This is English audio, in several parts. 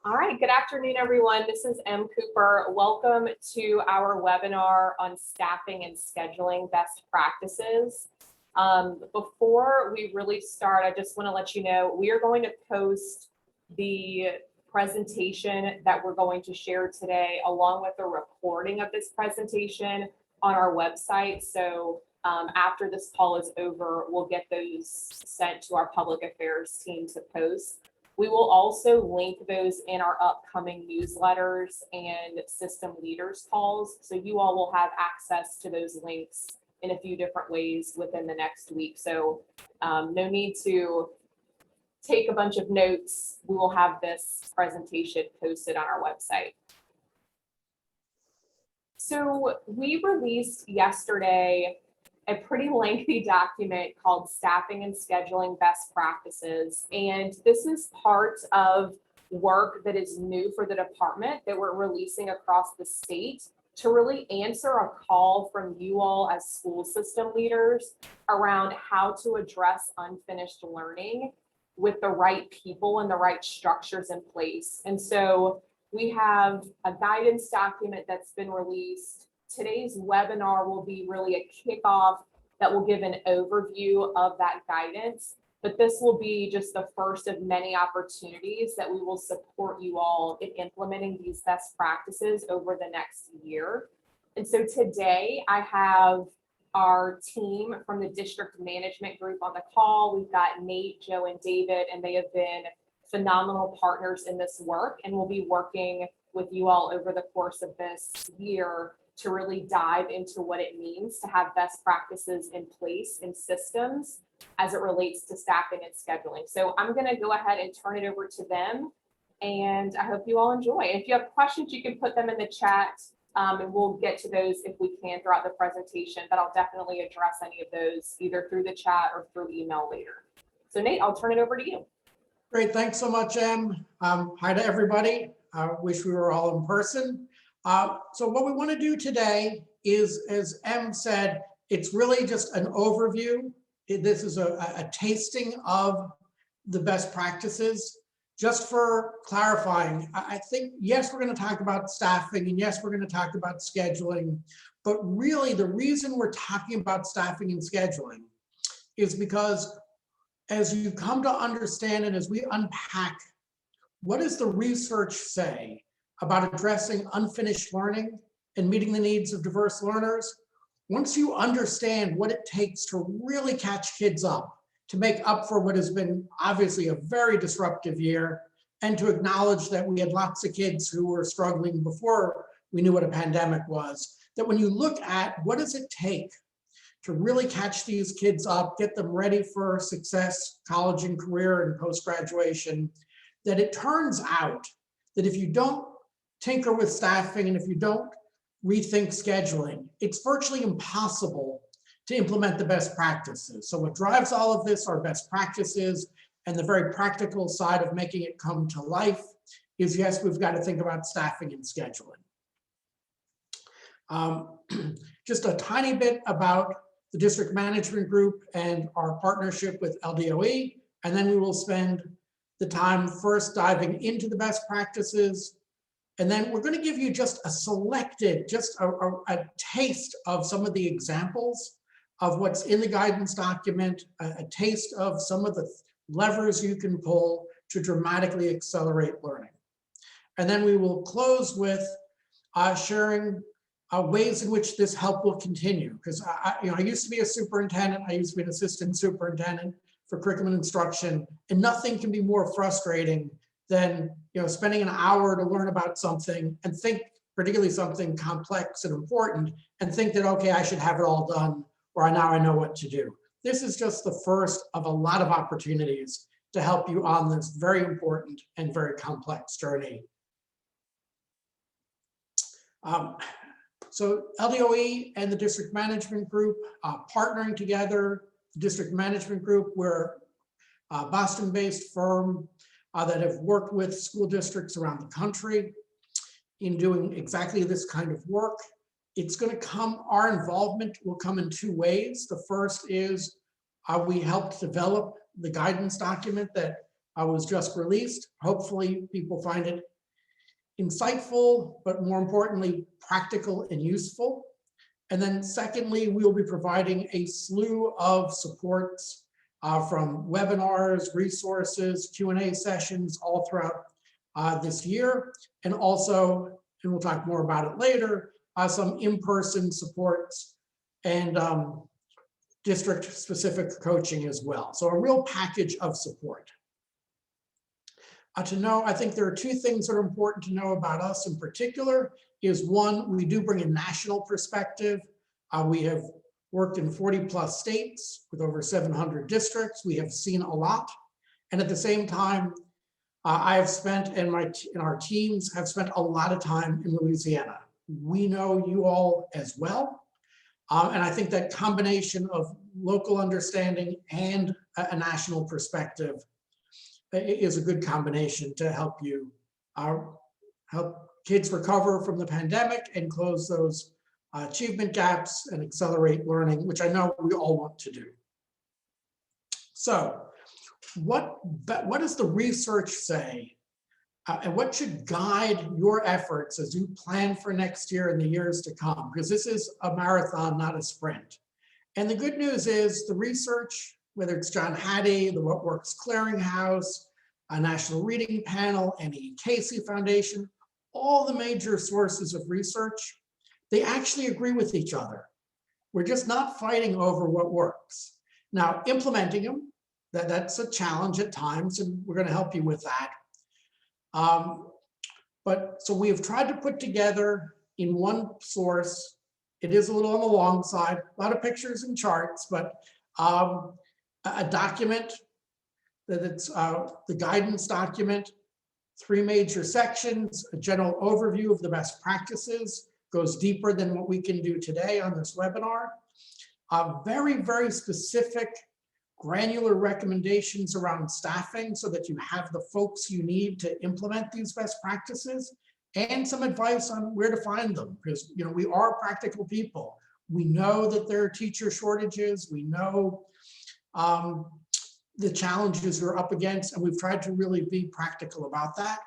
All right, good afternoon, everyone. This is M. Cooper. Welcome to our webinar on staffing and scheduling best practices. Before we really start, I just want to let you know we are going to post the presentation that we're going to share today, along with a recording of this presentation on our website. So after this call is over, we'll get those sent to our public affairs team to post. We will also link those in our upcoming newsletters and system leaders calls. So you all will have access to those links in a few different ways within the next week. So no need to take a bunch of notes. We will have this presentation posted on our website. So we released yesterday a pretty lengthy document called Staffing and Scheduling Best Practices. And this is part of work that is new for the department that we're releasing across the state to really answer a call from you all as school system leaders around how to address unfinished learning with the right people and the right structures in place. And so we have a guidance document that's been released. Today's webinar will be really a kickoff that will give an overview of that guidance, but this will be just the first of many opportunities that we will support you all in implementing these best practices over the next year. And so today I have our team from the district management group on the call. We've got Nate, Joe, and David, and they have been phenomenal partners in this work, and we'll be working with you all over the course of this year to really dive into what it means to have best practices in place in systems as it relates to staffing and scheduling. So I'm going to go ahead and turn it over to them, and I hope you all enjoy. If you have questions, you can put them in the chat, and we'll get to those if we can throughout the presentation, but I'll definitely address any of those either through the chat or through email later. So Nate, I'll turn it over to you. Great, thanks so much, Em. Hi to everybody. I wish we were all in person. So what we want to do today is, as Em said, it's really just an overview. This is a tasting of the best practices. Just for clarifying, I think, yes, we're going to talk about staffing, and yes, we're going to talk about scheduling, but really the reason we're talking about staffing and scheduling is because as you come to understand and as we unpack, what does the research say about addressing unfinished learning and meeting the needs of diverse learners? Once you understand what it takes to really catch kids up, to make up for what has been obviously a very disruptive year, and to acknowledge that we had lots of kids who were struggling before we knew what a pandemic was, that when you look at what does it take to really catch these kids up, get them ready for success, college and career and post-graduation, that it turns out that if you don't tinker with staffing and if you don't rethink scheduling, it's virtually impossible to implement the best practices. So what drives all of this are best practices, and the very practical side of making it come to life is, yes, we've got to think about staffing and scheduling. Just a tiny bit about the district management group and our partnership with Ldoe, and then we will spend the time first diving into the best practices, and then we're going to give you just a selected, just a taste of some of the examples of what's in the guidance document, a taste of some of the levers you can pull to dramatically accelerate learning. And then we will close with sharing ways in which this help will continue. Because I used to be a superintendent, I used to be an assistant superintendent for curriculum instruction, and nothing can be more frustrating than spending an hour to learn about something and think, particularly something complex and important, and think that, okay, I should have it all done, or now I know what to do. This is just the first of a lot of opportunities to help you on this very important and very complex journey. So Ldoe and the district management group partnering together. The district management group, we're a Boston-based firm that have worked with school districts around the country in doing exactly this kind of work. It's going to come, our involvement will come in two ways. The first is we helped develop the guidance document that was just released. Hopefully people find it insightful, but more importantly, practical and useful. And then secondly, we will be providing a slew of supports from webinars, resources, Q&A sessions all throughout this year. And also, and we'll talk more about it later, some in-person supports and district-specific coaching as well. So a real package of support. To know, I think there are two things that are important to know about us in particular is one, we do bring a national perspective. We have worked in 40+ states with over 700 districts. We have seen a lot. And at the same time, I have spent, and our teams have spent a lot of time in Louisiana. We know you all as well. And I think that combination of local understanding and a national perspective is a good combination to help you help kids recover from the pandemic and close those achievement gaps and accelerate learning, which I know we all want to do. So what does the research say? And what should guide your efforts as you plan for next year and the years to come? Because this is a marathon, not a sprint. And the good news is the research, whether it's John Hattie, the What Works Clearinghouse, a National Reading Panel, and the Casey Foundation, all the major sources of research, they actually agree with each other. We're just not fighting over what works. Now, implementing them, that's a challenge at times, and we're going to help you with that. But so we have tried to put together in one source, it is a little on the long side, a lot of pictures and charts, but a document that it's the guidance document, 3 major sections, a general overview of the best practices, goes deeper than what we can do today on this webinar. Very, very specific granular recommendations around staffing so that you have the folks you need to implement these best practices, and some advice on where to find them, because we are practical people. We know that there are teacher shortages. We know the challenges we're up against, and we've tried to really be practical about that.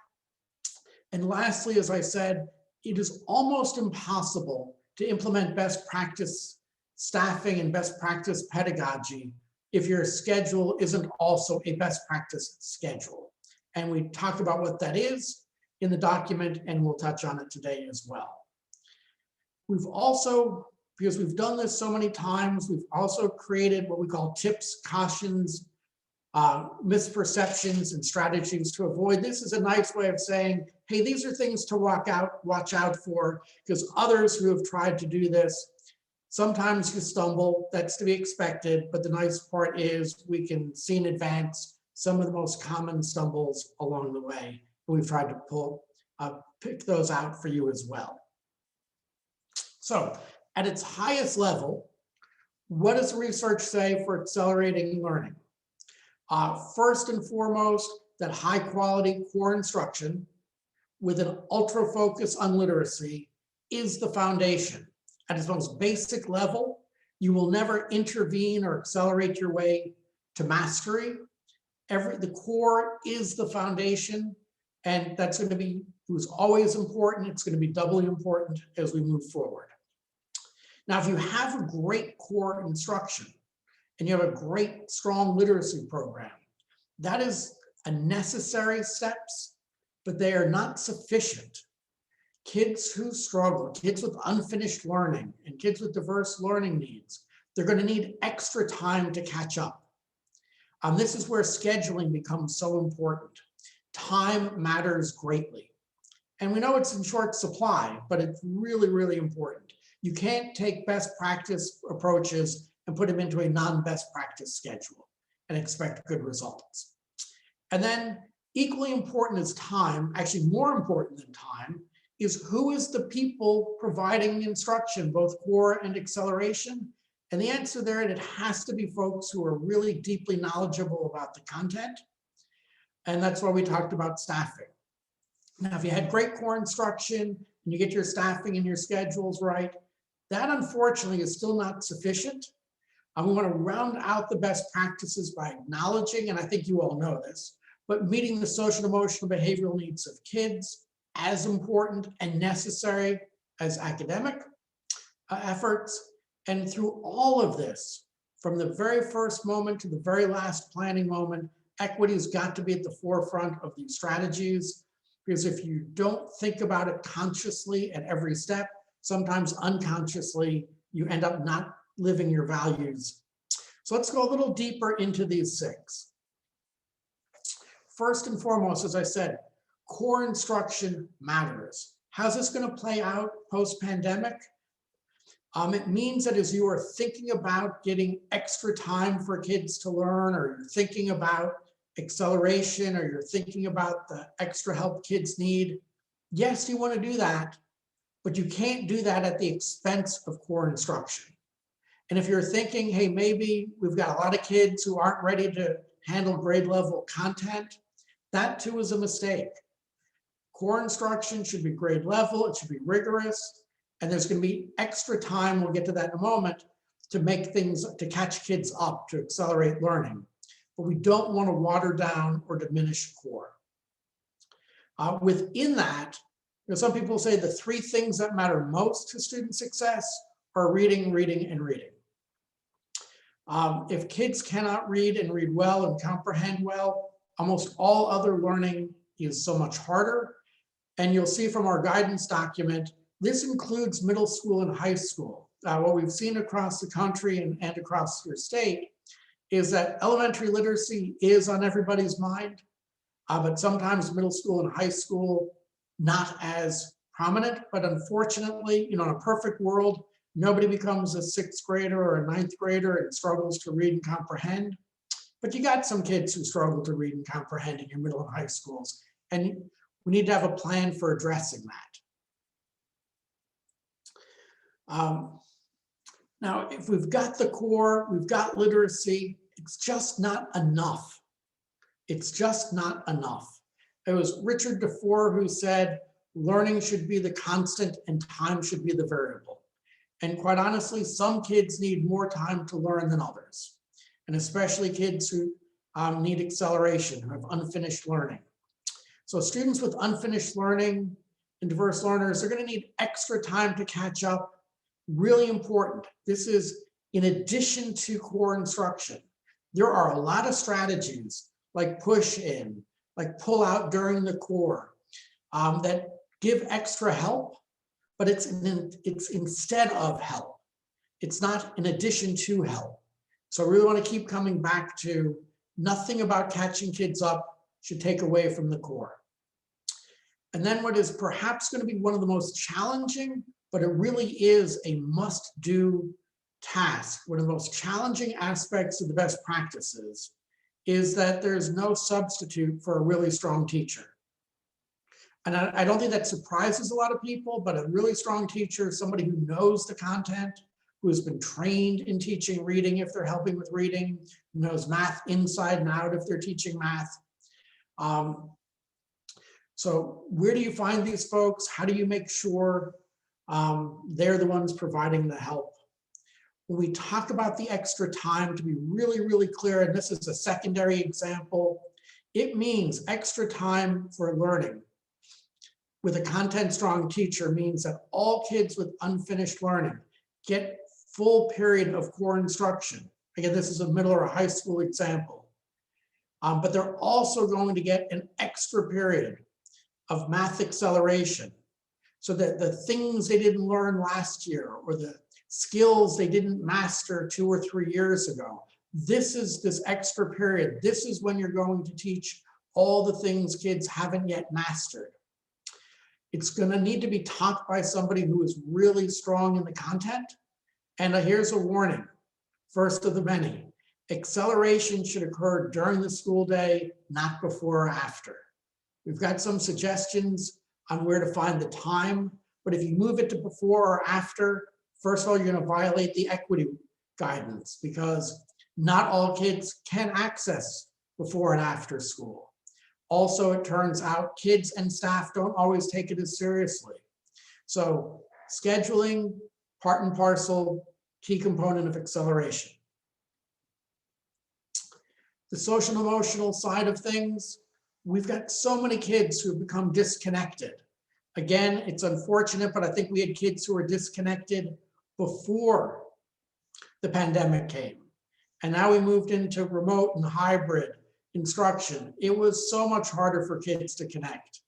And lastly, as I said, it is almost impossible to implement best practice staffing and best practice pedagogy if your schedule isn't also a best practice schedule. And we talked about what that is in the document, and we'll touch on it today as well. We've also, because we've done this so many times, we've also created what we call tips, cautions, misperceptions, and strategies to avoid. This is a nice way of saying, hey, these are things to watch out for, because others who have tried to do this, sometimes you stumble, that's to be expected, but the nice part is we can see in advance some of the most common stumbles along the way. And we've tried to pick those out for you as well. So at its highest level, what does the research say for accelerating learning? First and foremost, that high quality core instruction with an ultra focus on literacy is the foundation. At its most basic level, you will never intervene or accelerate your way to mastery. The core is the foundation, and that's going to be, it was always important. It's going to be doubly important as we move forward. Now, if you have a great core instruction and you have a great, strong literacy program, that is a necessary steps, but they are not sufficient. Kids who struggle, kids with unfinished learning, and kids with diverse learning needs, they're going to need extra time to catch up. This is where scheduling becomes so important. Time matters greatly. And we know it's in short supply, but it's really, really important. You can't take best practice approaches and put them into a non-best practice schedule and expect good results. And then equally important as time, actually more important than time, is who is the people providing instruction, both core and acceleration? And the answer there, it has to be folks who are really deeply knowledgeable about the content. And that's why we talked about staffing. Now, if you had great core instruction and you get your staffing and your schedules right, that unfortunately is still not sufficient. We want to round out the best practices by acknowledging, and I think you all know this, but meeting the social, emotional, behavioral needs of kids as important and necessary as academic efforts. And through all of this, from the very first moment to the very last planning moment, equity has got to be at the forefront of these strategies, because if you don't think about it consciously at every step, sometimes unconsciously, you end up not living your values. So let's go a little deeper into these 6. First and foremost, as I said, core instruction matters. How's this going to play out post-pandemic? It means that as you are thinking about getting extra time for kids to learn, or you're thinking about acceleration, or you're thinking about the extra help kids need, yes, you want to do that, but you can't do that at the expense of core instruction. And if you're thinking, hey, maybe we've got a lot of kids who aren't ready to handle grade level content, that too is a mistake. Core instruction should be grade level, it should be rigorous, and there's going to be extra time, we'll get to that in a moment, to make things, to catch kids up, to accelerate learning. But we don't want to water down or diminish core. Within that, some people say the 3 things that matter most to student success are reading, reading, and reading. If kids cannot read and read well and comprehend well, almost all other learning is so much harder. And you'll see from our guidance document, this includes middle school and high school. What we've seen across the country and across your state is that elementary literacy is on everybody's mind, but sometimes middle school and high school, not as prominent. But unfortunately, in a perfect world, nobody becomes a 6th grader or a 9th grader and struggles to read and comprehend. But you got some kids who struggle to read and comprehend in your middle and high schools. And we need to have a plan for addressing that. Now, if we've got the core, we've got literacy, it's just not enough. It's just not enough. It was Richard DeFore who said, learning should be the constant and time should be the variable. And quite honestly, some kids need more time to learn than others, and especially kids who need acceleration, who have unfinished learning. So students with unfinished learning and diverse learners are going to need extra time to catch up. Really important. This is in addition to core instruction. There are a lot of strategies like push in, like pull out during the core, that give extra help, but it's instead of help. It's not in addition to help. So I really want to keep coming back to nothing about catching kids up should take away from the core. And then what is perhaps going to be one of the most challenging, but it really is a must-do task, one of the most challenging aspects of the best practices, is that there's no substitute for a really strong teacher. And I don't think that surprises a lot of people, but a really strong teacher is somebody who knows the content, who has been trained in teaching reading if they're helping with reading, who knows math inside and out if they're teaching math. So where do you find these folks? How do you make sure they're the ones providing the help? When we talk about the extra time, to be really, really clear, and this is a secondary example, it means extra time for learning. With a content strong teacher means that all kids with unfinished learning get full period of core instruction. Again, this is a middle or a high school example. But they're also going to get an extra period of math acceleration, so that the things they didn't learn last year or the skills they didn't master 2 or 3 years ago, this is this extra period. This is when you're going to teach all the things kids haven't yet mastered. It's going to need to be taught by somebody who is really strong in the content. And here's a warning, first of the many. Acceleration should occur during the school day, not before or after. We've got some suggestions on where to find the time, but if you move it to before or after, first of all, you're going to violate the equity guidance, because not all kids can access before and after school. Also, it turns out kids and staff don't always take it as seriously. So scheduling, part and parcel, key component of acceleration. The social and emotional side of things, we've got so many kids who have become disconnected. Again, it's unfortunate, but I think we had kids who were disconnected before the pandemic came. And now we moved into remote and hybrid instruction. It was so much harder for kids to connect.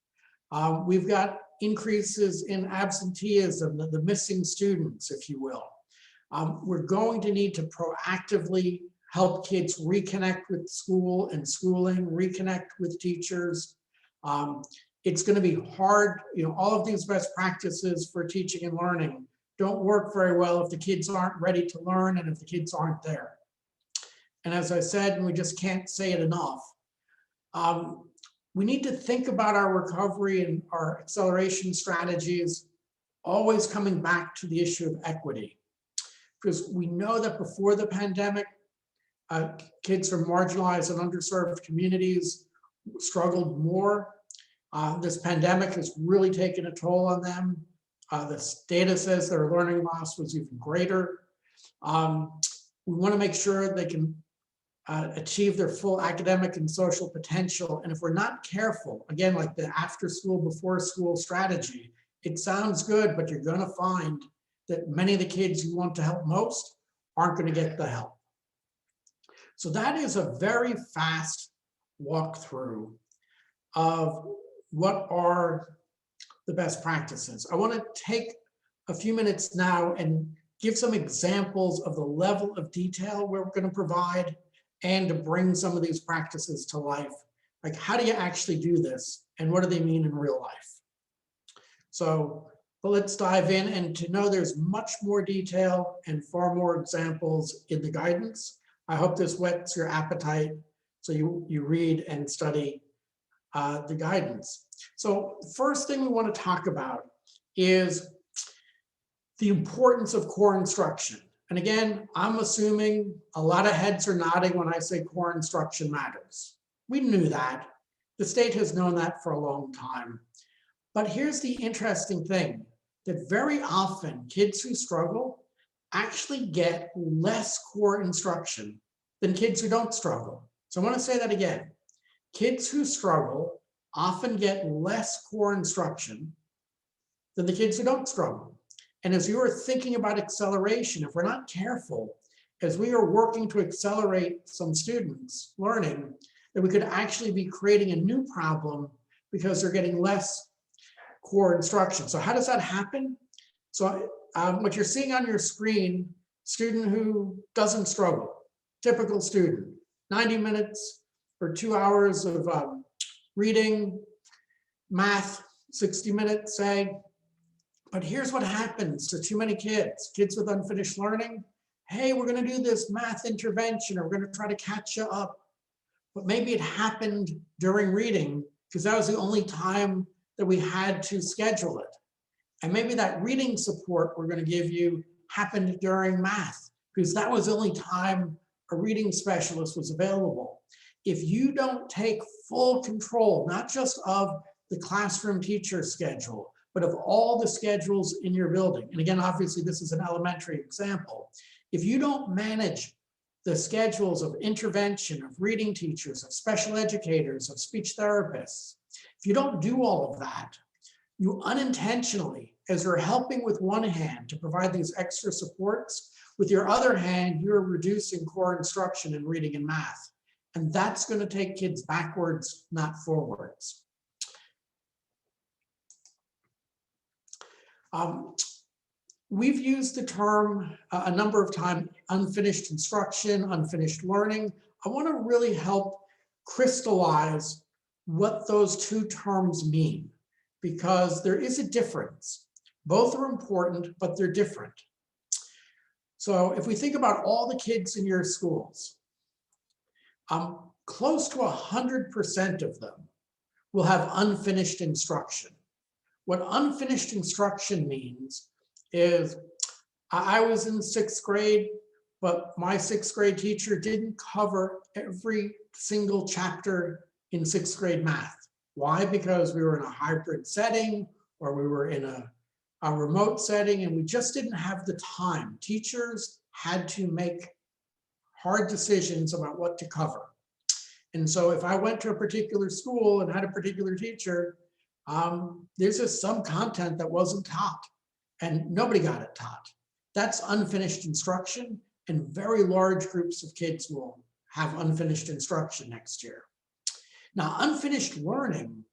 We've got increases in absenteeism, the missing students, if you will. We're going to need to proactively help kids reconnect with school and schooling, reconnect with teachers. It's going to be hard. All of these best practices for teaching and learning don't work very well if the kids aren't ready to learn and if the kids aren't there. And as I said, and we just can't say it enough, we need to think about our recovery and our acceleration strategies, always coming back to the issue of equity. Because we know that before the pandemic, kids from marginalized and underserved communities struggled more. This pandemic has really taken a toll on them. This data says their learning loss was even greater. We want to make sure they can achieve their full academic and social potential. And if we're not careful, again, like the after school, before school strategy, it sounds good, but you're going to find that many of the kids you want to help most aren't going to get the help. So that is a very fast walkthrough of what are the best practices. I want to take a few minutes now and give some examples of the level of detail we're going to provide and to bring some of these practices to life. Like, how do you actually do this and what do they mean in real life? So, but let's dive in, and to know there's much more detail and far more examples in the guidance. I hope this whets your appetite so you read and study the guidance. So first thing we want to talk about is the importance of core instruction. And again, I'm assuming a lot of heads are nodding when I say core instruction matters. We knew that. The state has known that for a long time. But here's the interesting thing, that very often kids who struggle actually get less core instruction than kids who don't struggle. So I want to say that again. Kids who struggle often get less core instruction than the kids who don't struggle. And as you are thinking about acceleration, if we're not careful, as we are working to accelerate some students' learning, that we could actually be creating a new problem because they're getting less core instruction. So how does that happen? So what you're seeing on your screen, student who doesn't struggle, typical student, 90 minutes or 2 hours of reading, math, 60 minutes, say. But here's what happens to too many kids with unfinished learning. Hey, we're going to do this math intervention, or we're going to try to catch you up. But maybe it happened during reading because that was the only time that we had to schedule it. And maybe that reading support we're going to give you happened during math because that was the only time a reading specialist was available. If you don't take full control, not just of the classroom teacher schedule, but of all the schedules in your building, and again, obviously this is an elementary example, if you don't manage the schedules of intervention, of reading teachers, of special educators, of speech therapists, if you don't do all of that, you unintentionally, as you're helping with one hand to provide these extra supports, with your other hand, you're reducing core instruction in reading and math. And that's going to take kids backwards, not forwards. We've used the term a number of times, unfinished instruction, unfinished learning. I want to really help crystallize what those two terms mean, because there is a difference. Both are important, but they're different. So if we think about all the kids in your schools, close to 100% of them will have unfinished instruction. What unfinished instruction means is I was in 6th grade, but my 6th grade teacher didn't cover every single chapter in 6th grade math. Why? Because we were in a hybrid setting, or we were in a remote setting, and we just didn't have the time. Teachers had to make hard decisions about what to cover. And so if I went to a particular school and had a particular teacher, There's just some content that wasn't taught and nobody got it taught. That's unfinished instruction, and very large groups of kids will have unfinished instruction next year. Now, unfinished learning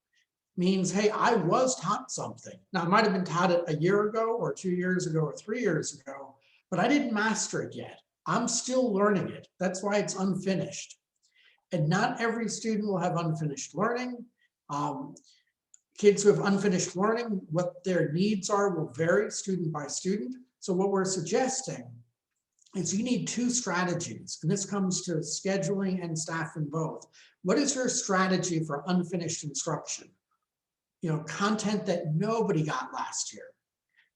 means, hey, I was taught something. Now, I might have been taught it a year ago or 2 years ago or 3 years ago, but I didn't master it yet. I'm still learning it. That's why it's unfinished. And not every student will have unfinished learning. Kids who have unfinished learning, what their needs are will vary student by student. So what we're suggesting is you need two strategies, and this comes to scheduling and staffing both. What is your strategy for unfinished instruction? Content that nobody got last year.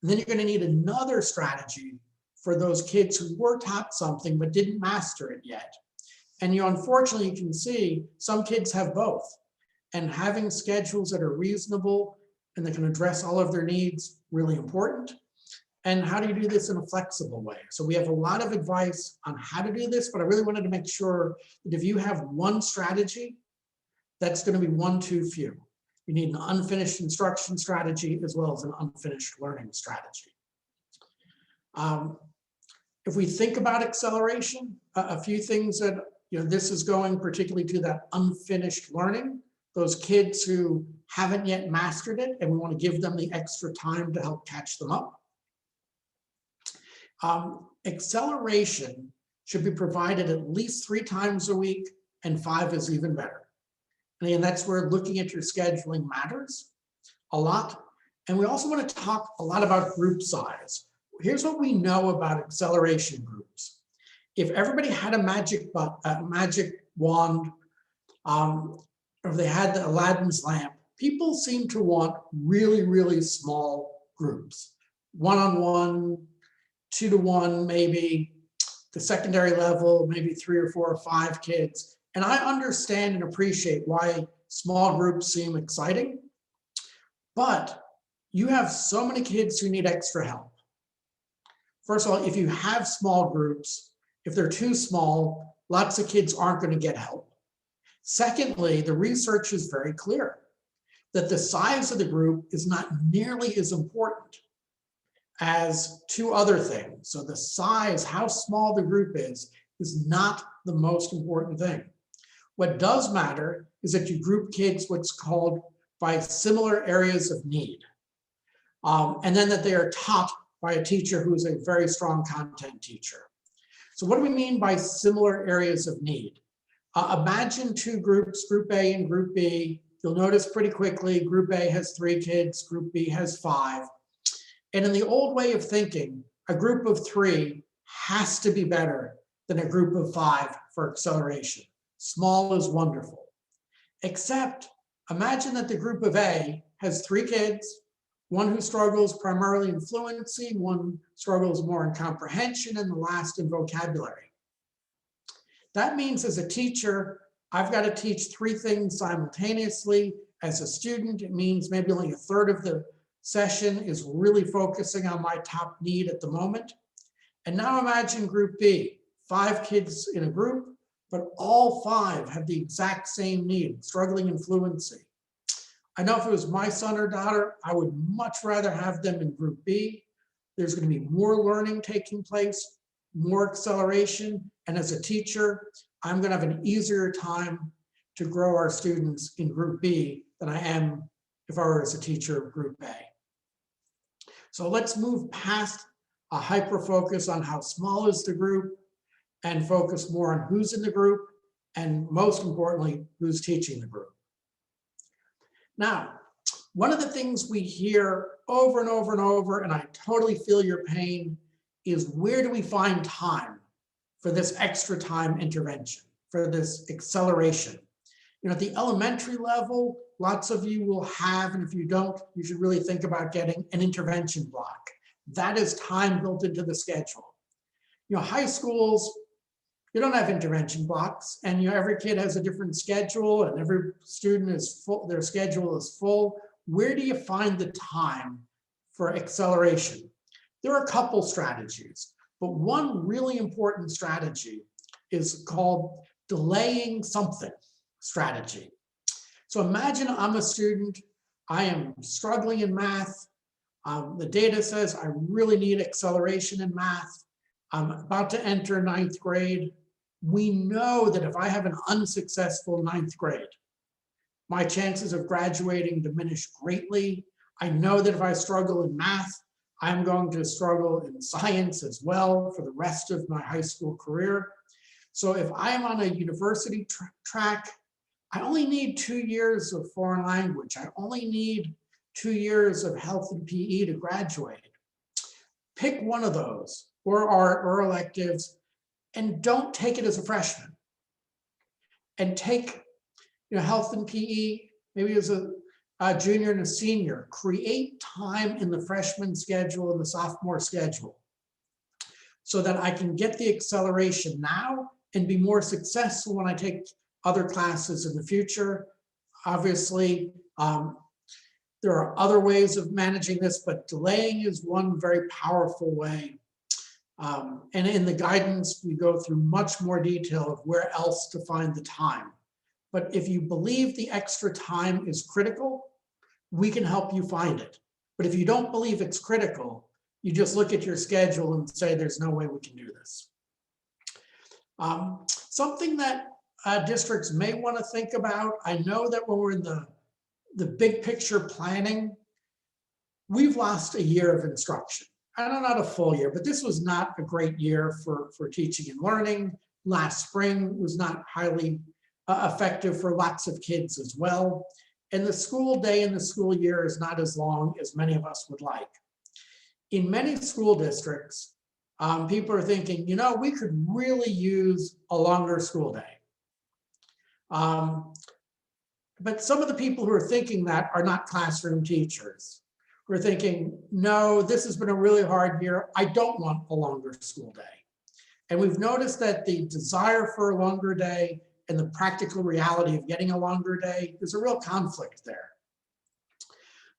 And then you're going to need another strategy for those kids who were taught something but didn't master it yet. And unfortunately, you can see some kids have both. And having schedules that are reasonable and that can address all of their needs, really important. And how do you do this in a flexible way? So we have a lot of advice on how to do this, but I really wanted to make sure that if you have one strategy, that's going to be one too few. You need an unfinished instruction strategy as well as an unfinished learning strategy. If we think about acceleration, a few things that, this is going particularly to that unfinished learning, those kids who haven't yet mastered it, and we want to give them the extra time to help catch them up. Acceleration should be provided at least 3 times a week, and 5 is even better. And that's where looking at your scheduling matters a lot. And we also want to talk a lot about group size. Here's what we know about acceleration groups. If everybody had a magic wand, or if they had the Aladdin's lamp, people seem to want really, really small groups. 1-on-1, 2-to-1, maybe the secondary level, maybe 3 or 4 or 5 kids. And I understand and appreciate why small groups seem exciting, but you have so many kids who need extra help. First of all, if you have small groups, if they're too small, lots of kids aren't going to get help. Secondly, the research is very clear that the size of the group is not nearly as important as 2 other things. So the size, how small the group is not the most important thing. What does matter is that you group kids what's called by similar areas of need. And then that they are taught by a teacher who is a very strong content teacher. So what do we mean by similar areas of need? Imagine 2 groups, Group A and Group B. You'll notice pretty quickly, Group A has 3 kids, Group B has 5. And in the old way of thinking, a group of 3 has to be better than a group of 5 for acceleration. Small is wonderful. Except, imagine that the group of A has 3 kids, one who struggles primarily in fluency, one struggles more in comprehension, and the last in vocabulary. That means as a teacher, I've got to teach 3 things simultaneously. As a student, it means maybe only 1/3 of the session is really focusing on my top need at the moment. And now imagine Group B, 5 kids in a group, but all 5 have the exact same need, struggling in fluency. I know if it was my son or daughter, I would much rather have them in Group B. There's going to be more learning taking place, more acceleration, and as a teacher, I'm going to have an easier time to grow our students in Group B than I am if I were as a teacher of Group A. So let's move past a hyper focus on how small is the group and focus more on who's in the group and most importantly, who's teaching the group. Now, one of the things we hear over and over and over, and I totally feel your pain, is where do we find time for this extra time intervention, for this acceleration? At the elementary level, lots of you will have, and if you don't, you should really think about getting an intervention block. That is time built into the schedule. High schools, you don't have intervention blocks, and every kid has a different schedule, and every student is full, their schedule is full. Where do you find the time for acceleration? There are a couple strategies, but one really important strategy is called delaying something strategy. So imagine I'm a student, I am struggling in math. The data says I really need acceleration in math. I'm about to enter ninth grade. We know that if I have an unsuccessful ninth grade, my chances of graduating diminish greatly. I know that if I struggle in math, I'm going to struggle in science as well for the rest of my high school career. So if I am on a university track, I only need 2 years of foreign language. I only need 2 years of health and PE to graduate. Pick one of those, or art or electives, and don't take it as a freshman. And take health and PE, maybe as a junior and a senior. Create time in the freshman schedule and the sophomore schedule so that I can get the acceleration now and be more successful when I take other classes in the future. Obviously, there are other ways of managing this, but delaying is one very powerful way. And in the guidance, we go through much more detail of where else to find the time. But if you believe the extra time is critical, we can help you find it. But if you don't believe it's critical, you just look at your schedule and say, there's no way we can do this. Something that districts may want to think about, I know that when we're in the big picture planning, we've lost a year of instruction. I know not a full year, but this was not a great year for teaching and learning. Last spring was not highly effective for lots of kids as well. And the school day and the school year is not as long as many of us would like. In many school districts, people are thinking, we could really use a longer school day. But some of the people who are thinking that are not classroom teachers. We're thinking, no, this has been a really hard year. I don't want a longer school day. And we've noticed that the desire for a longer day and the practical reality of getting a longer day, there's a real conflict there.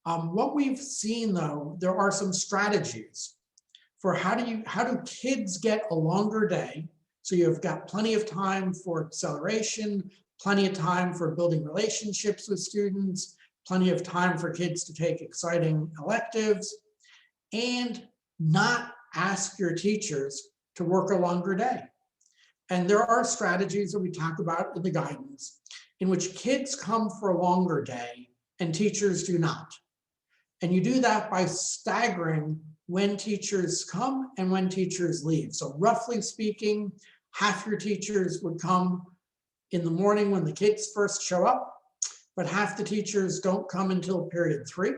What we've seen though, there are some strategies for how do kids get a longer day? So you've got plenty of time for acceleration, plenty of time for building relationships with students, plenty of time for kids to take exciting electives, and not ask your teachers to work a longer day. And there are strategies that we talk about in the guidance in which kids come for a longer day and teachers do not. And you do that by staggering when teachers come and when teachers leave. So roughly speaking, half your teachers would come in the morning when the kids first show up, but half the teachers don't come until period 3.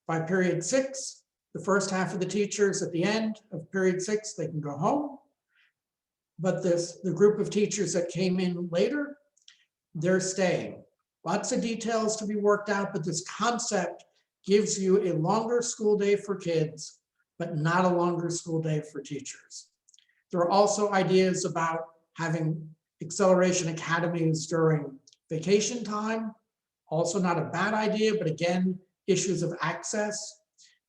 By period 6, the first half of the teachers at the end of period 6, they can go home. But the group of teachers that came in later, they're staying. Lots of details to be worked out, but this concept gives you a longer school day for kids, but not a longer school day for teachers. There are also ideas about having acceleration academies during vacation time. Also not a bad idea, but again, issues of access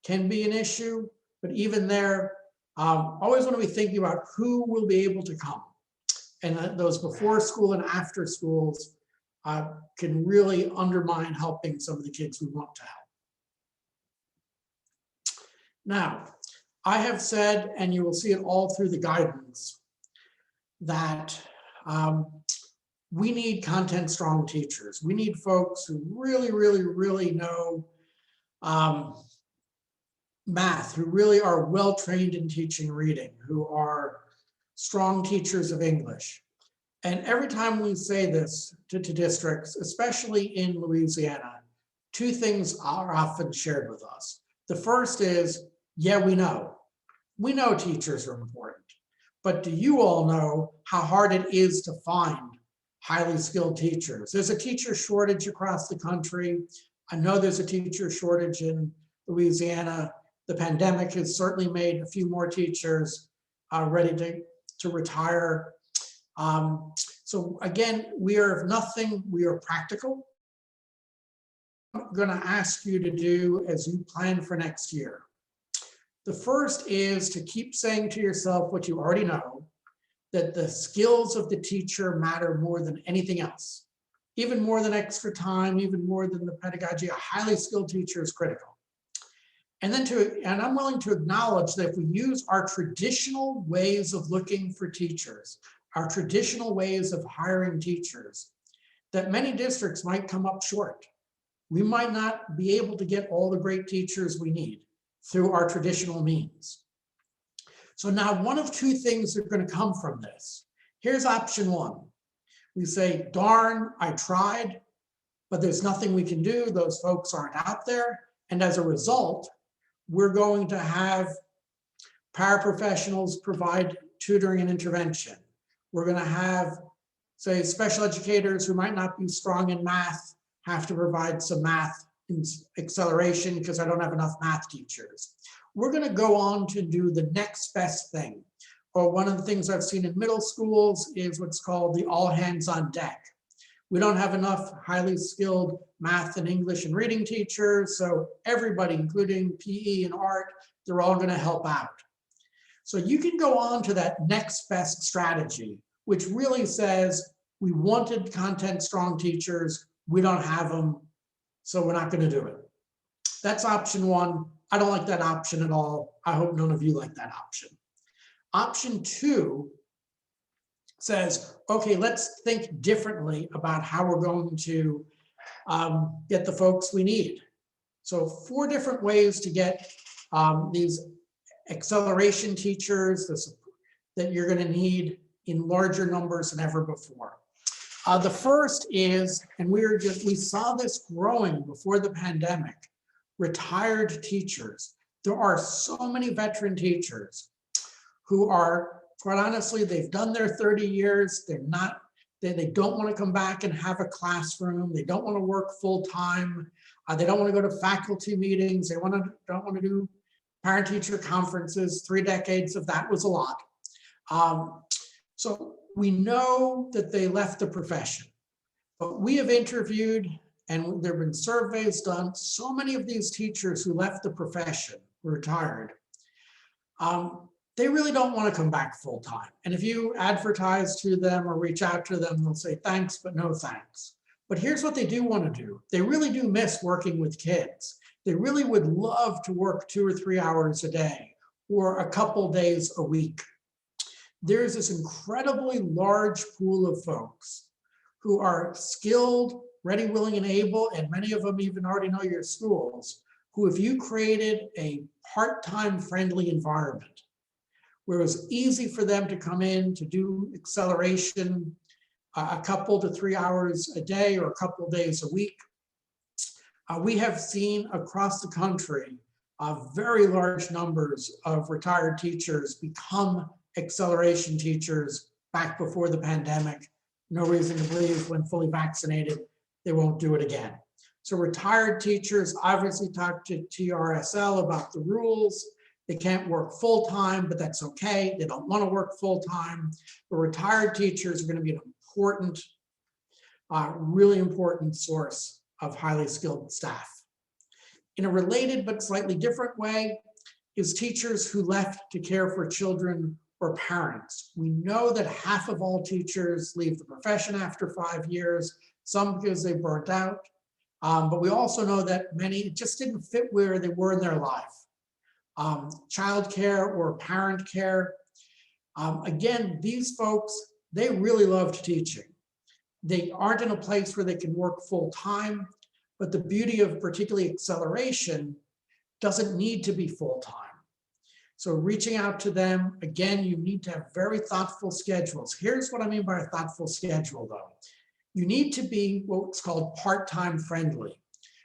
can be an issue. But even there, always want to be thinking about who will be able to come. And those before school and after schools can really undermine helping some of the kids we want to help. Now, I have said, and you will see it all through the guidance, that we need content strong teachers. We need folks who really, really, really know math, who really are well trained in teaching reading, who are strong teachers of English. And every time we say this to districts, especially in Louisiana, 2 things are often shared with us. The first is, yeah, we know teachers are important, but do you all know how hard it is to find highly skilled teachers? There's a teacher shortage across the country. I know there's a teacher shortage in Louisiana. The pandemic has certainly made a few more teachers ready to retire. So again, we are, if nothing, we are practical. I'm going to ask you to do as you plan for next year. The first is to keep saying to yourself what you already know, that the skills of the teacher matter more than anything else. even more than extra time, even more than the pedagogy, a highly skilled teacher is critical. And I'm willing to acknowledge that if we use our traditional ways of looking for teachers, our traditional ways of hiring teachers, that many districts might come up short. We might not be able to get all the great teachers we need through our traditional means. So now one of two things are going to come from this. Here's option one. We say, darn, I tried, but there's nothing we can do. Those folks aren't out there. And as a result, we're going to have paraprofessionals provide tutoring and intervention. We're going to have, say, special educators who might not be strong in math have to provide some math acceleration because I don't have enough math teachers. We're going to go on to do the next best thing. Or one of the things I've seen in middle schools is what's called the all hands on deck. We don't have enough highly skilled math and English and reading teachers, so everybody, including PE and art, they're all going to help out. So you can go on to that next best strategy, which really says we wanted content strong teachers, we don't have them, so we're not going to do it. That's option one. I don't like that option at all. I hope none of you like that option. Option two says, okay, let's think differently about how we're going to get the folks we need. So 4 different ways to get these acceleration teachers that you're going to need in larger numbers than ever before. The first is, and we saw this growing before the pandemic, retired teachers. There are so many veteran teachers who are, quite honestly, they've done their 30 years. They don't want to come back and have a classroom. They don't want to work full time. They don't want to go to faculty meetings. They don't want to do parent teacher conferences. 3 decades of that was a lot. So we know that they left the profession, but we have interviewed, and there have been surveys done, so many of these teachers who left the profession, retired, they really don't want to come back full time. And if you advertise to them or reach out to them, they'll say thanks, but no thanks. But here's what they do want to do. They really do miss working with kids. They really would love to work 2 or 3 hours a day or a couple days a week. There's this incredibly large pool of folks who are skilled, ready, willing, and able, and many of them even already know your schools, who if you created a part-time friendly environment, where it was easy for them to come in to do acceleration a couple to 3 hours a day or a couple of days a week. We have seen across the country very large numbers of retired teachers become acceleration teachers back before the pandemic. No reason to believe when fully vaccinated, they won't do it again. So retired teachers obviously talk to TRSL about the rules. They can't work full-time, but that's okay. They don't want to work full-time. But retired teachers are going to be an important, really important source of highly skilled staff. In a related but slightly different way is teachers who left to care for children or parents. We know that half of all teachers leave the profession after 5 years, some because they burnt out. But we also know that many just didn't fit where they were in their life. Childcare or parent care. Again, these folks, they really loved teaching. They aren't in a place where they can work full time, but the beauty of particularly acceleration doesn't need to be full time. So reaching out to them, again, you need to have very thoughtful schedules. Here's what I mean by a thoughtful schedule though. You need to be what's called part-time friendly.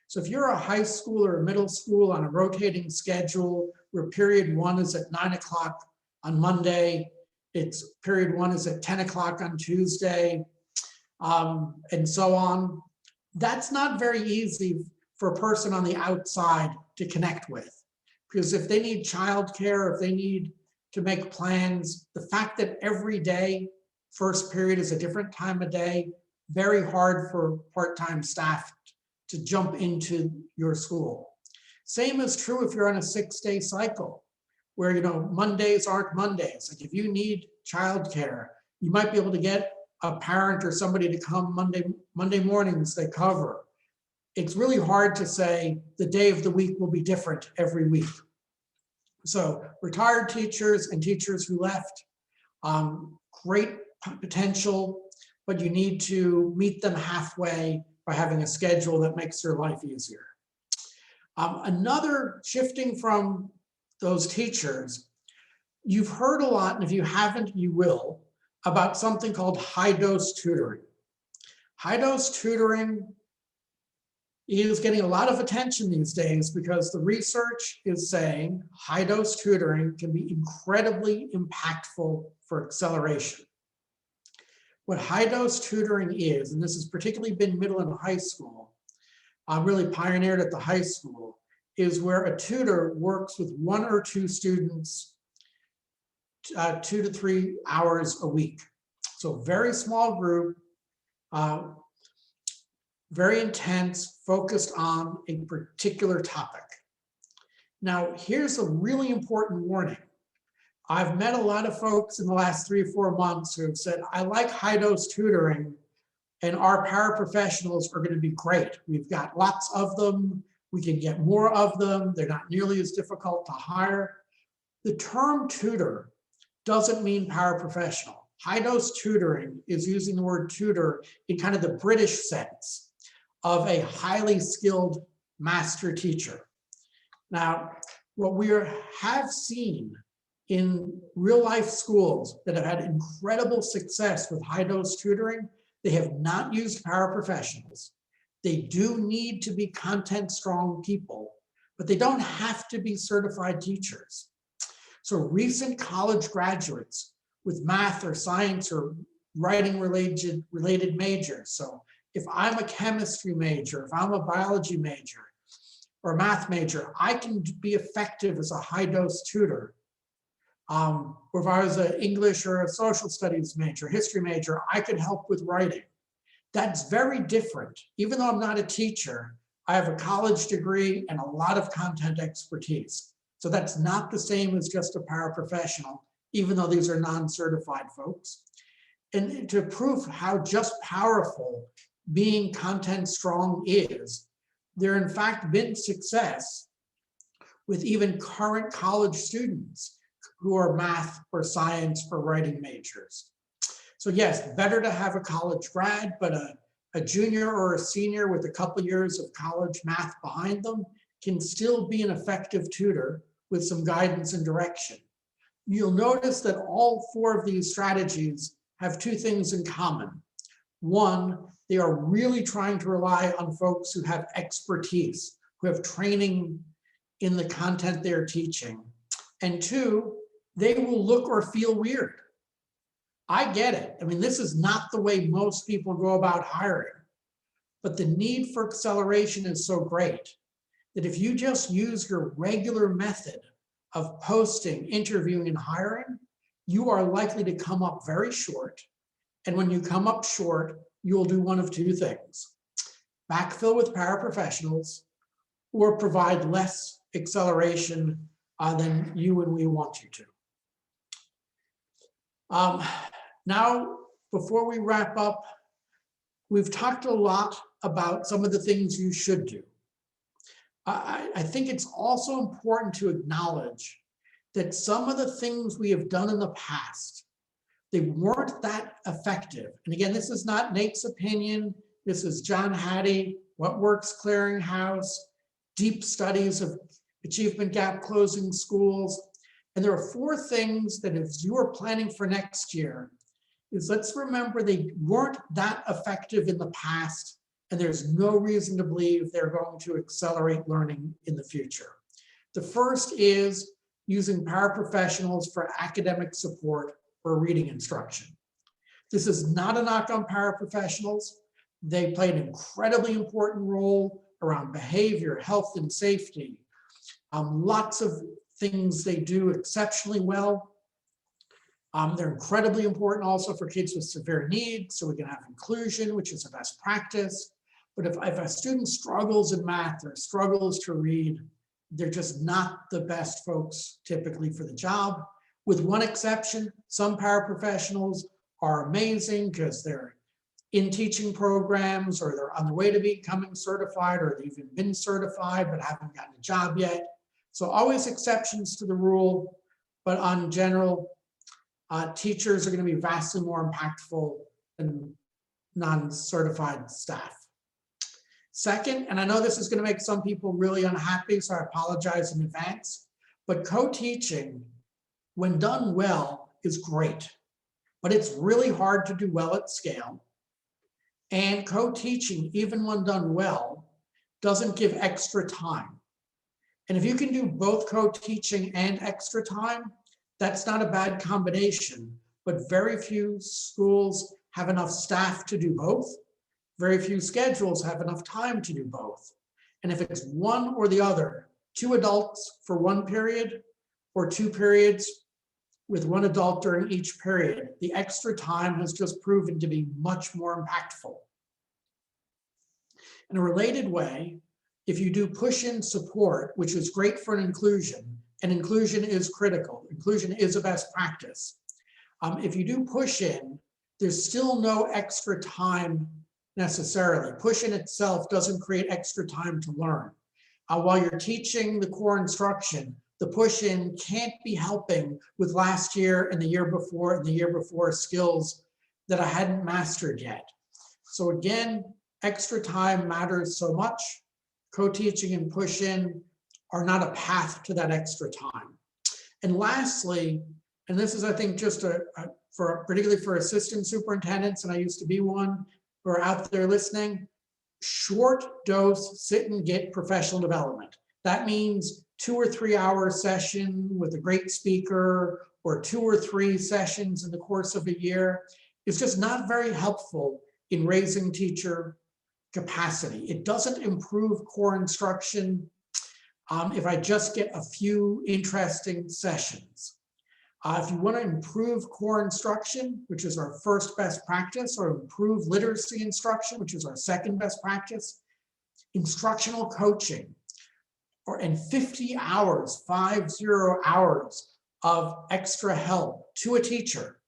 So if you're a high school or a middle school on a rotating schedule where period 1 is at 9 o'clock on Monday, it's period 1 is at 10 o'clock on Tuesday, and so on, that's not very easy for a person on the outside to connect with. Because if they need childcare, if they need to make plans, the fact that every day, first period is a different time of day, very hard for part-time staff to jump into your school. Same is true if you're on a 6-day cycle where, Mondays aren't Mondays. Like if you need childcare, you might be able to get a parent or somebody to come Monday mornings, they cover. It's really hard to say the day of the week will be different every week. So retired teachers and teachers who left, great potential, but you need to meet them halfway by having a schedule that makes their life easier. Another, shifting from those teachers, you've heard a lot, and if you haven't, you will, about something called high-dose tutoring. High-dose tutoring is getting a lot of attention these days because the research is saying high-dose tutoring can be incredibly impactful for acceleration. What high-dose tutoring is, and this has particularly been middle and high school, really pioneered at the high school, is where a tutor works with 1 or 2 students 2 to 3 hours a week. So very small group, very intense, focused on a particular topic. Now, here's a really important warning. I've met a lot of folks in the last 3 or 4 months who have said, I like high-dose tutoring, and our paraprofessionals are going to be great. We've got lots of them. We can get more of them. They're not nearly as difficult to hire. The term tutor doesn't mean paraprofessional. High-dose tutoring is using the word tutor in kind of the British sense of a highly skilled master teacher. Now, what we have seen in real life schools that have had incredible success with high-dose tutoring, they have not used paraprofessionals. They do need to be content strong people, but they don't have to be certified teachers. So recent college graduates with math or science or writing related majors. So if I'm a chemistry major, if I'm a biology major or a math major, I can be effective as a high-dose tutor. Or if I was an English or a social studies major, history major, I could help with writing. That's very different. Even though I'm not a teacher, I have a college degree and a lot of content expertise. So that's not the same as just a paraprofessional, even though these are non-certified folks. And to prove how just powerful being content strong is, there in fact been success with even current college students who are math or science or writing majors. So yes, better to have a college grad, but a junior or a senior with a couple years of college math behind them can still be an effective tutor with some guidance and direction. You'll notice that all 4 of these strategies have 2 things in common. One, they are really trying to rely on folks who have expertise, who have training in the content they're teaching. And 2, they will look or feel weird. I get it. I mean, this is not the way most people go about hiring, but the need for acceleration is so great that if you just use your regular method of posting, interviewing, and hiring, you are likely to come up very short. And when you come up short, you'll do one of 2 things: backfill with paraprofessionals or provide less acceleration than you and we want you to. Now, before we wrap up, we've talked a lot about some of the things you should do. I think it's also important to acknowledge that some of the things we have done in the past, they weren't that effective. And again, this is not Nate's opinion. This is John Hattie, What Works Clearinghouse, deep studies of achievement gap closing schools. And there are 4 things that as you are planning for next year, is let's remember they weren't that effective in the past, and there's no reason to believe they're going to accelerate learning in the future. The first is using paraprofessionals for academic support or reading instruction. This is not a knock on paraprofessionals. They play an incredibly important role around behavior, health, and safety. Lots of things they do exceptionally well. They're incredibly important also for kids with severe needs, so we can have inclusion, which is a best practice. But if a student struggles in math or struggles to read, they're just not the best folks typically for the job. With one exception, some paraprofessionals are amazing because they're in teaching programs, or they're on the way to becoming certified, or they've even been certified but haven't gotten a job yet. So always exceptions to the rule, but on general, teachers are going to be vastly more impactful than non-certified staff. Second, and I know this is going to make some people really unhappy, so I apologize in advance, but co-teaching, when done well, is great, but it's really hard to do well at scale. And co-teaching, even when done well, doesn't give extra time. And if you can do both co-teaching and extra time, that's not a bad combination, but very few schools have enough staff to do both. Very few schedules have enough time to do both. And if it's one or the other, 2 adults for one period or 2 periods with 1 adult during each period, the extra time has just proven to be much more impactful. In a related way, if you do push-in support, which is great for an inclusion, and inclusion is critical, inclusion is a best practice. If you do push-in, there's still no extra time necessarily. Push-in itself doesn't create extra time to learn. While you're teaching the core instruction, the push-in can't be helping with last year and the year before and the year before skills that I hadn't mastered yet. So again, extra time matters so much. Co-teaching and push-in are not a path to that extra time. And lastly, and this is, I think, just particularly for assistant superintendents, and I used to be one, who are out there listening, short dose sit and get professional development. That means 2 or 3 hour session with a great speaker, or 2 or 3 sessions in the course of a year. It's just not very helpful in raising teacher capacity. It doesn't improve core instruction if I just get a few interesting sessions. If you want to improve core instruction, which is our first best practice, or improve literacy instruction, which is our second best practice, instructional coaching, and 50 hours, 50 hours of extra help to a teacher,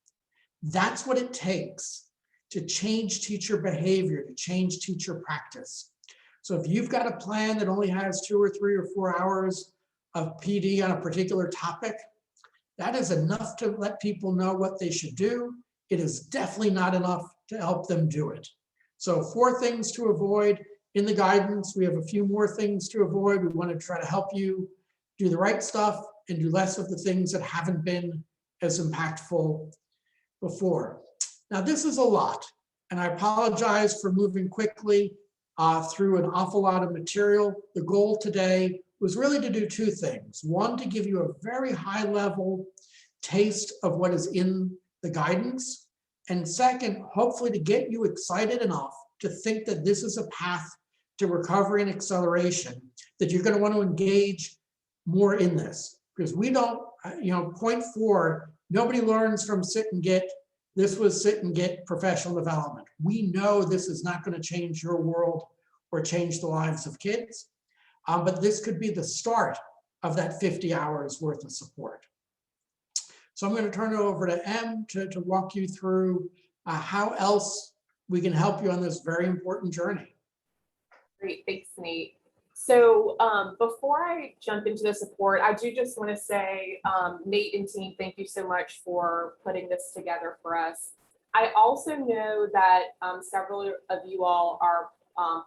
that's what it takes to change teacher behavior, to change teacher practice. So if you've got a plan that only has 2 or 3 or 4 hours of PD on a particular topic, that is enough to let people know what they should do. It is definitely not enough to help them do it. So 4 things to avoid in the guidance. We have a few more things to avoid. We want to try to help you do the right stuff and do less of the things that haven't been as impactful before. Now, this is a lot, and I apologize for moving quickly through an awful lot of material. The goal today was really to do 2 things. One, to give you a very high level taste of what is in the guidance. And second, hopefully to get you excited enough to think that this is a path to recovery and acceleration, that you're going to want to engage more in this. Because we don't, point 4, nobody learns from sit and get. This was sit and get professional development. We know this is not going to change your world or change the lives of kids, but this could be the start of that 50 hours worth of support. So I'm going to turn it over to Em to walk you through how else we can help you on this very important journey. Great, thanks, Nate. So before I jump into the support, I do just want to say, Nate and team, thank you so much for putting this together for us. I also know that several of you all are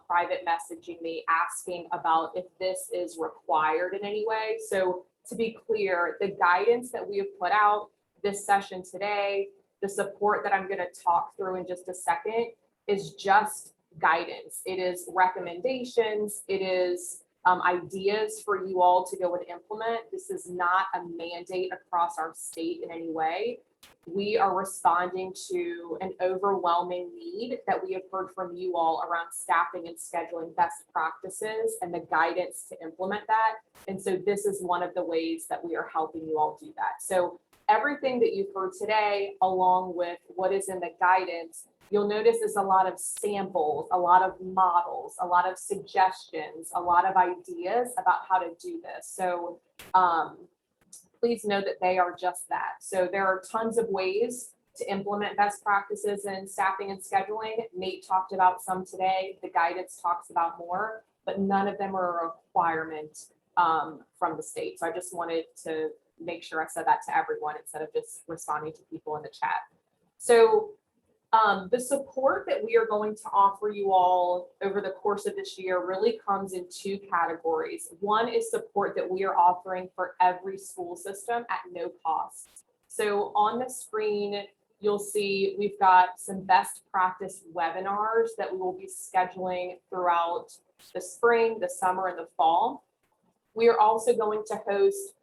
private messaging me asking about if this is required in any way. So to be clear, the guidance that we have put out this session today, the support that I'm going to talk through in just a second, is just guidance. It is recommendations. It is ideas for you all to go and implement. This is not a mandate across our state in any way. We are responding to an overwhelming need that we have heard from you all around staffing and scheduling best practices and the guidance to implement that. And so this is one of the ways that we are helping you all do that. So everything that you've heard today, along with what is in the guidance, you'll notice is a lot of samples, a lot of models, a lot of suggestions, a lot of ideas about how to do this. So please know that they are just that. So there are tons of ways to implement best practices in staffing and scheduling. Nate talked about some today. The guidance talks about more, but none of them are a requirement from the state. So I just wanted to make sure I said that to everyone instead of just responding to people in the chat. So the support that we are going to offer you all over the course of this year really comes in two categories. One is support that we are offering for every school system at no cost. So on the screen, you'll see we've got some best practice webinars that we will be scheduling throughout the spring, the summer, and the fall. We are also going to host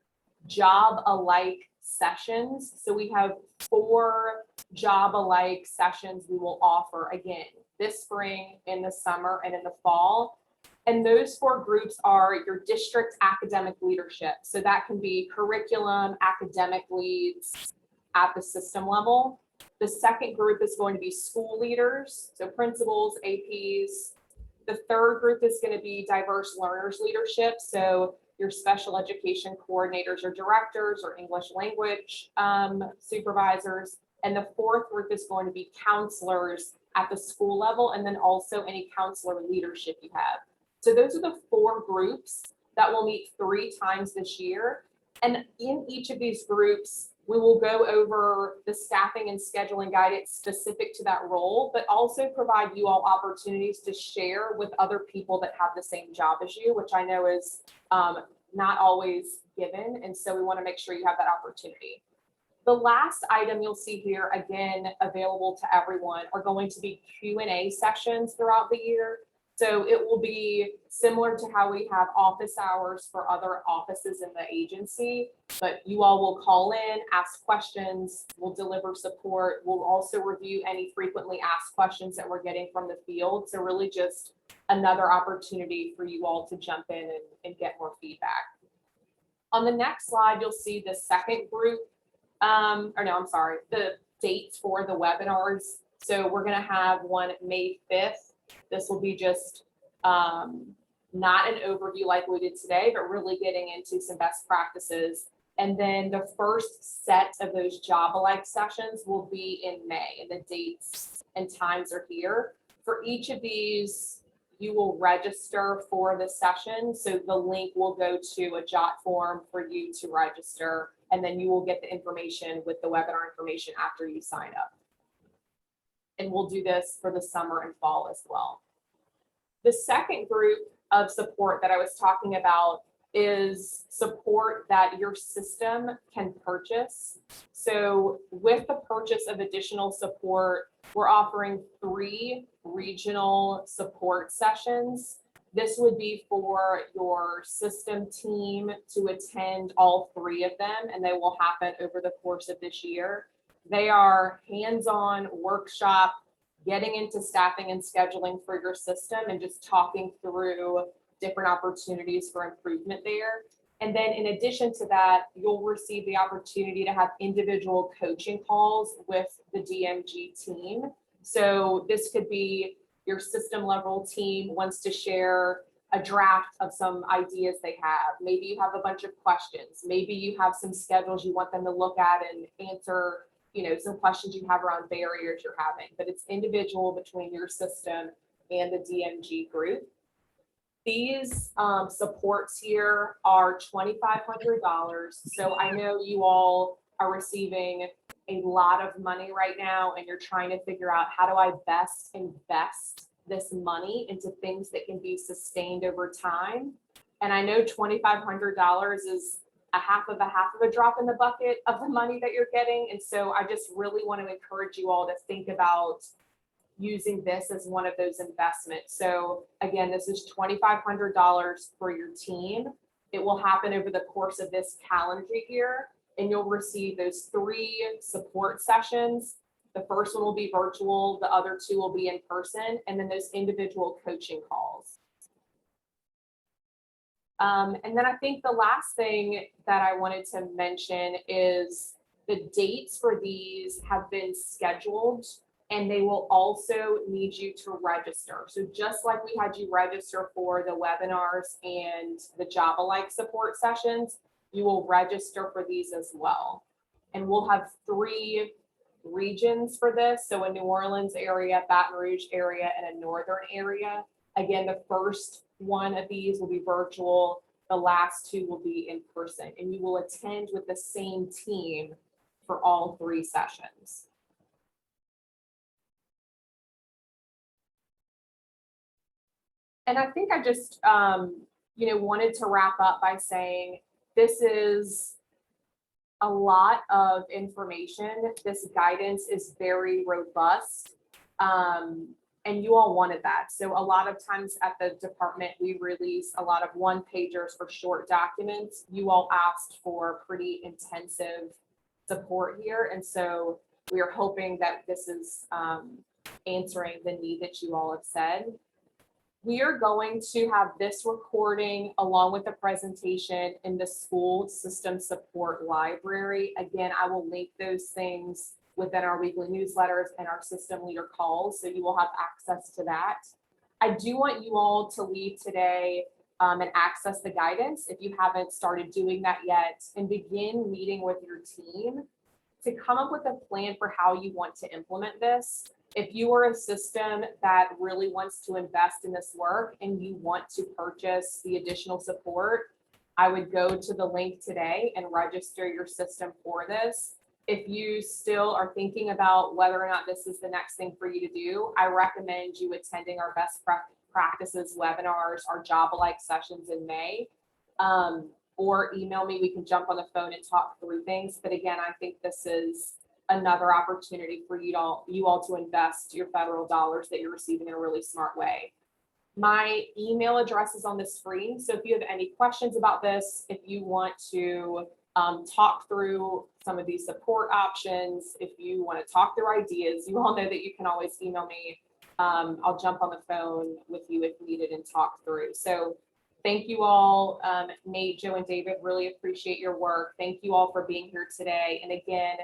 job alike sessions. So we have 4 job alike sessions we will offer again this spring, in the summer, and in the fall. And those 4 groups are your district academic leadership. So that can be curriculum, academic leads at the system level. The second group is going to be school leaders, so principals, APs. The third group is going to be diverse learners leadership. So your special education coordinators or directors or English language supervisors. And the fourth group is going to be counselors at the school level, and then also any counselor leadership you have. So those are the 4 groups that will meet 3 times this year. And in each of these groups, we will go over the staffing and scheduling guidance specific to that role, but also provide you all opportunities to share with other people that have the same job as you, which I know is not always given. And so we want to make sure you have that opportunity. The last item you'll see here, again, available to everyone, are going to be Q&A sessions throughout the year. So it will be similar to how we have office hours for other offices in the agency, but you all will call in, ask questions, we'll deliver support. We'll also review any frequently asked questions that we're getting from the field. So really just another opportunity for you all to jump in and get more feedback. On the next slide, you'll see the second group, the dates for the webinars. So we're gonna have one May 5th. This will be just not an overview like we did today, but really getting into some best practices. And then the first set of those job alike sessions will be in May, and the dates and times are here. For each of these, you will register for the session. So the link will go to a jot form for you to register, and then you will get the information with the webinar information after you sign up. And we'll do this for the summer and fall as well. The second group of support that I was talking about is support that your system can purchase. So with the purchase of additional support, we're offering 3 regional support sessions. This would be for your system team to attend all 3 of them, and they will happen over the course of this year. They are hands-on workshop, getting into staffing and scheduling for your system and just talking through different opportunities for improvement there. And then in addition to that, you'll receive the opportunity to have individual coaching calls with the DMG team. So this could be your system level team wants to share a draft of some ideas they have. Maybe you have a bunch of questions. Maybe you have some schedules you want them to look at and answer, some questions you have around barriers you're having, but it's individual between your system and the DMG group. These supports here are $2,500. So I know you all are receiving a lot of money right now, and you're trying to figure out, how do I best invest this money into things that can be sustained over time? And I know $2,500 is a half of a drop in the bucket of the money that you're getting. And so I just really want to encourage you all to think about using this as one of those investments. So again, this is $2,500 for your team. It will happen over the course of this calendar year, and you'll receive those 3 support sessions. The first one will be virtual, the other 2 will be in person, and then those individual coaching calls. And then I think the last thing that I wanted to mention is the dates for these have been scheduled, and they will also need you to register. So just like we had you register for the webinars and the job alike support sessions, you will register for these as well. And we'll have 3 regions for this. So a New Orleans area, Baton Rouge area, and a northern area. Again, the first one of these will be virtual. The last two will be in person, and you will attend with the same team for all 3 sessions. And I think I just, wanted to wrap up by saying this is a lot of information. This guidance is very robust. And you all wanted that. So a lot of times at the department, we release a lot of 1-pagers for short documents. You all asked for pretty intensive support here. And so we are hoping that this is answering the need that you all have said. We are going to have this recording along with the presentation in the school system support library. Again, I will link those things within our weekly newsletters and our system leader calls, so you will have access to that. I do want you all to leave today and access the guidance if you haven't started doing that yet, and begin meeting with your team to come up with a plan for how you want to implement this. If you are a system that really wants to invest in this work and you want to purchase the additional support, I would go to the link today and register your system for this. If you still are thinking about whether or not this is the next thing for you to do, I recommend you attending our best practices webinars, our job-alike sessions in May, or email me. We can jump on the phone and talk through things. But again, I think this is another opportunity for you all to invest your federal dollars that you're receiving in a really smart way. My email address is on the screen. So if you have any questions about this, if you want to talk through some of these support options, if you want to talk through ideas, you all know that you can always email me. I'll jump on the phone with you if needed and talk through. So thank you all, Nate, Joe, and David, really appreciate your work. Thank you all for being here today. And again,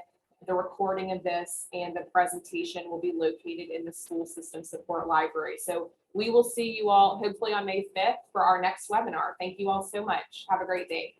the recording of this and the presentation will be located in the school system support library. So we will see you all hopefully on May 5th for our next webinar. Thank you all so much. Have a great day.